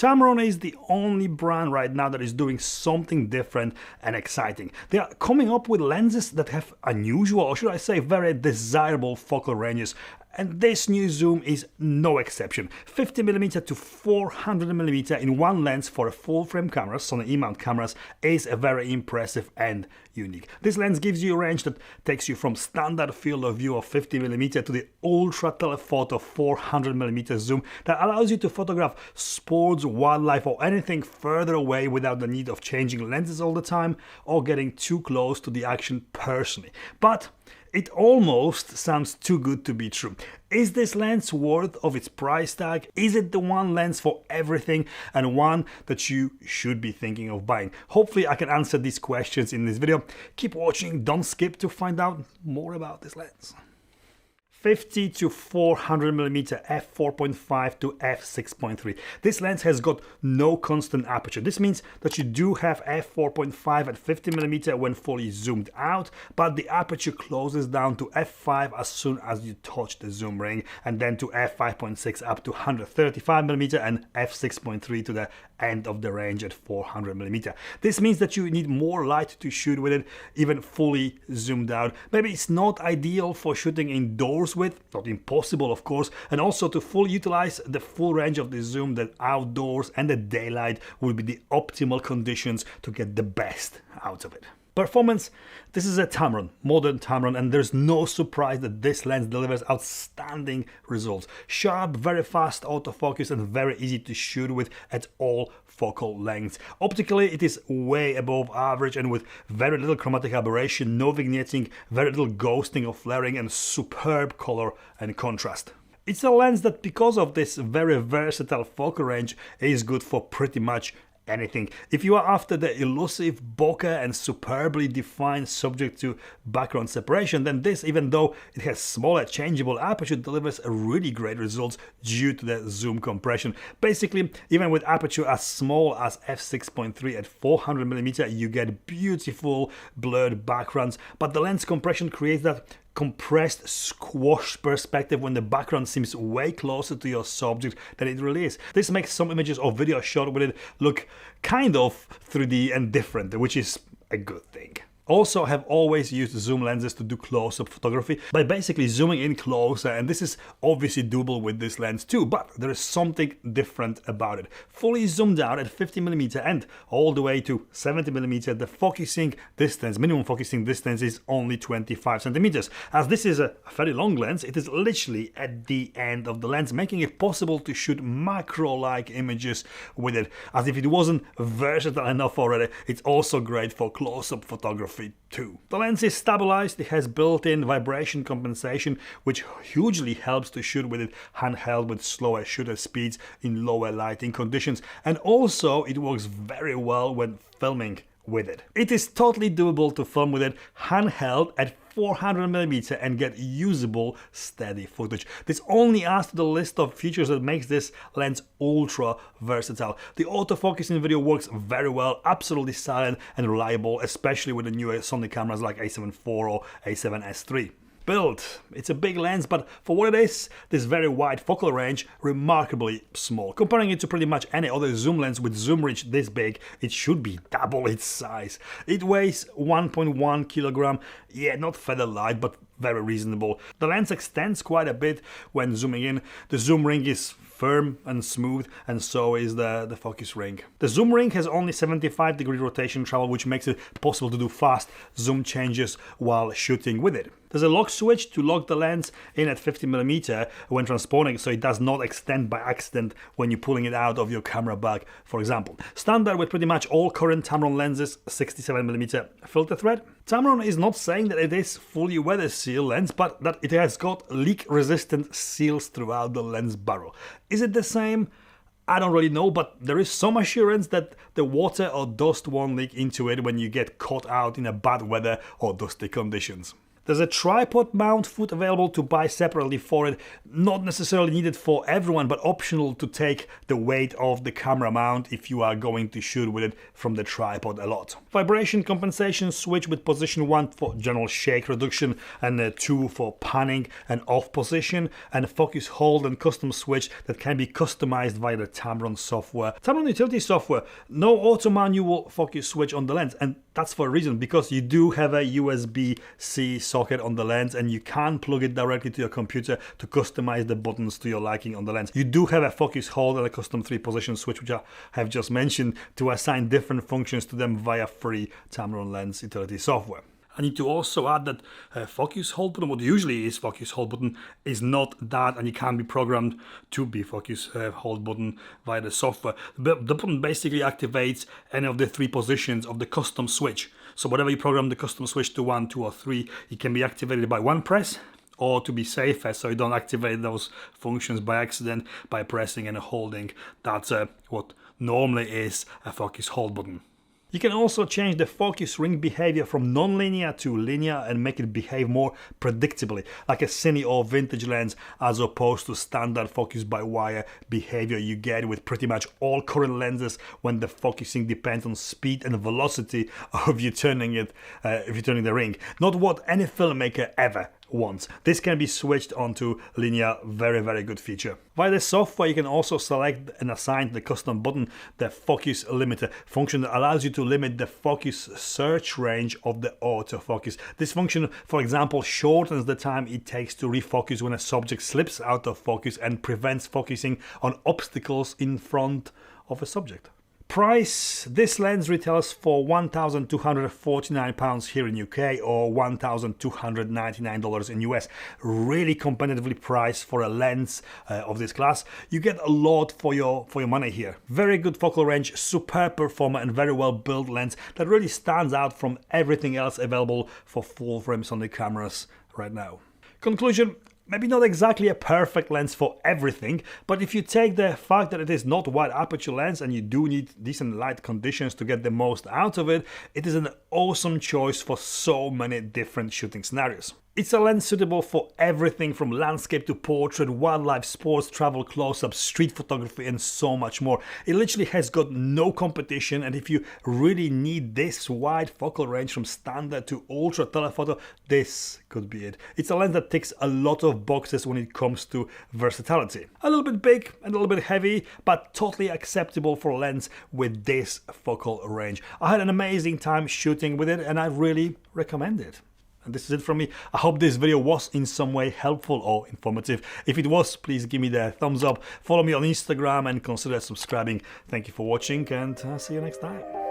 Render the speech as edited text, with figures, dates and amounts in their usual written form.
Tamron is the only brand right now that is doing something different and exciting. They are coming up with lenses that have unusual, or should I say very desirable focal ranges. And this new zoom is no exception. 50mm to 400mm in one lens for a full-frame camera, Sony-E mount cameras, is very impressive and unique. This lens gives you a range that takes you from standard field of view of 50mm to the ultra telephoto 400mm zoom that allows you to photograph sports, wildlife or anything further away without the need of changing lenses all the time or getting too close to the action personally. But it almost sounds too good to be true. Is this lens worth of its price tag? Is it the one lens for everything and one that you should be thinking of buying? Hopefully I can answer these questions in this video. Keep watching, don't skip to find out more about this lens. 50 to 400mm f4.5 to f6.3. This lens has got no constant aperture. This means that you do have f4.5 at 50mm when fully zoomed out, but the aperture closes down to f5 as soon as you touch the zoom ring, and then to f5.6 up to 135mm and f6.3 to the end of the range at 400mm. This means that you need more light to shoot with it, even fully zoomed out. Maybe it's not ideal for shooting indoors with, not impossible of course, and also to fully utilize the full range of the zoom, that outdoors and the daylight will be the optimal conditions to get the best out of it. Performance, this is a Tamron, modern Tamron, and there's no surprise that this lens delivers outstanding results. Sharp, very fast autofocus and very easy to shoot with at all focal lengths. Optically, it is way above average and with very little chromatic aberration, no vignetting, very little ghosting or flaring and superb color and contrast. It's a lens that, because of this very versatile focal range, is good for pretty much anything. If you are after the elusive bokeh and superbly defined subject to background separation, then this, even though it has smaller changeable aperture, delivers a really great results due to the zoom compression. Basically, even with aperture as small as f6.3 at 400mm, you get beautiful blurred backgrounds, but the lens compression creates that compressed, squashed perspective when the background seems way closer to your subject than it really is. This makes some images or video shot with it look kind of 3D and different, which is a good thing. Also, I have always used zoom lenses to do close-up photography by basically zooming in closer, and this is obviously doable with this lens too, but there is something different about it. Fully zoomed out at 50mm and all the way to 70mm, the focusing distance, minimum focusing distance, is only 25cm. As this is a very long lens, it is literally at the end of the lens, making it possible to shoot macro-like images with it. As if it wasn't versatile enough already, it's also great for close-up photography too. The lens is stabilized, it has built-in vibration compensation, which hugely helps to shoot with it handheld with slower shutter speeds in lower lighting conditions, and also it works very well when filming with it. It is totally doable to film with it handheld at 400mm and get usable steady footage. This only adds to the list of features that makes this lens ultra versatile. The autofocus in video works very well, absolutely silent and reliable, especially with the newer Sony cameras like a7 IV or a7S III. Build. It's a big lens, but for what it is, this very wide focal range, remarkably small. Comparing it to pretty much any other zoom lens with zoom reach this big, it should be double its size. It weighs 1.1 kilogram, yeah, not feather light, but very reasonable. The lens extends quite a bit when zooming in. The zoom ring is firm and smooth, and so is the focus ring. The zoom ring has only 75-degree rotation travel, which makes it possible to do fast zoom changes while shooting with it. There's a lock switch to lock the lens in at 50mm when transporting, so it does not extend by accident when you're pulling it out of your camera bag, for example. Standard with pretty much all current Tamron lenses, 67mm filter thread. Tamron is not saying that it is fully weather seal lens, but that it has got leak-resistant seals throughout the lens barrel. Is it the same? I don't really know, but there is some assurance that the water or dust won't leak into it when you get caught out in a bad weather or dusty conditions. There's a tripod mount foot available to buy separately for it, not necessarily needed for everyone, but optional to take the weight of the camera mount if you are going to shoot with it from the tripod a lot. Vibration compensation switch with position 1 for general shake reduction and 2 for panning and off position, and a focus hold and custom switch that can be customized via the Tamron software. Tamron utility software, no auto manual focus switch on the lens, and that's for a reason, because you do have a USB-C socket on the lens and you can plug it directly to your computer to customize the buttons to your liking on the lens. You do have a focus hold and a custom 3-position switch, which I have just mentioned, to assign different functions to them via free Tamron lens utility software. I need to also add that focus hold button, what usually is focus hold button, is not that, and it can be programmed to be focus hold button via the software. The button basically activates any of the 3 positions of the custom switch. So whatever you program the custom switch to 1, 2 or 3, it can be activated by 1 press, or to be safer, so you don't activate those functions by accident by pressing and holding. That's what normally is a focus hold button. You can also change the focus ring behavior from non-linear to linear and make it behave more predictably, like a cine or vintage lens, as opposed to standard focus by wire behavior you get with pretty much all current lenses when the focusing depends on speed and velocity of you turning it, if you're turning the ring. Not what any filmmaker ever wants. This can be switched onto linear, very good feature. Via the software you can also select and assign to the custom button the focus limiter function that allows you to limit the focus search range of the autofocus. This function, for example, shortens the time it takes to refocus when a subject slips out of focus and prevents focusing on obstacles in front of a subject. Price: this lens retails for £1,249 here in UK or $1,299 in US. Really competitively priced for a lens of this class. You get a lot for your money here. Very good focal range, superb performer, and very well built lens that really stands out from everything else available for full frame Sony cameras right now. Conclusion: maybe not exactly a perfect lens for everything, but if you take the fact that it is not wide aperture lens and you do need decent light conditions to get the most out of it, it is an awesome choice for so many different shooting scenarios. It's a lens suitable for everything from landscape to portrait, wildlife, sports, travel, close-up, street photography, and so much more. It literally has got no competition, and if you really need this wide focal range from standard to ultra telephoto, this could be it. It's a lens that ticks a lot of boxes when it comes to versatility. A little bit big and a little bit heavy, but totally acceptable for a lens with this focal range. I had an amazing time shooting with it and I really recommend it. And this is it from me. I hope this video was in some way helpful or informative. If it was, please give me the thumbs up, follow me on Instagram and consider subscribing. Thank you for watching and see you next time.